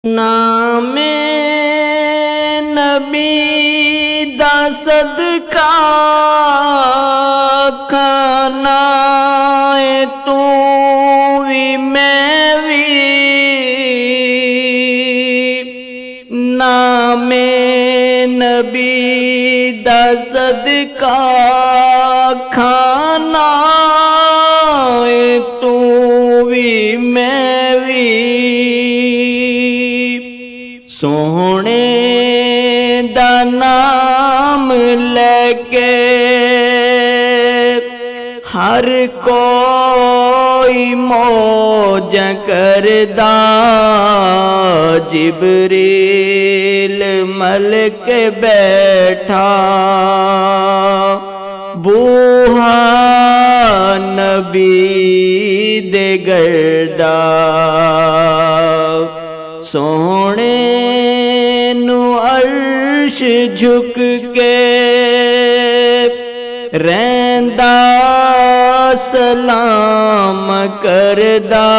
नामे नबी दा सदका खाना है तू भी मैं भी। नामे नबी दा सदका खाना है तू भी मैं भी। सोहने दा नाम लेके हर कोई मौज करदा। जिब्रील मलक बैठा बूहा नबी दे गर्दा। सोहने नु अर्श झुक के रहंदा सलाम करदा।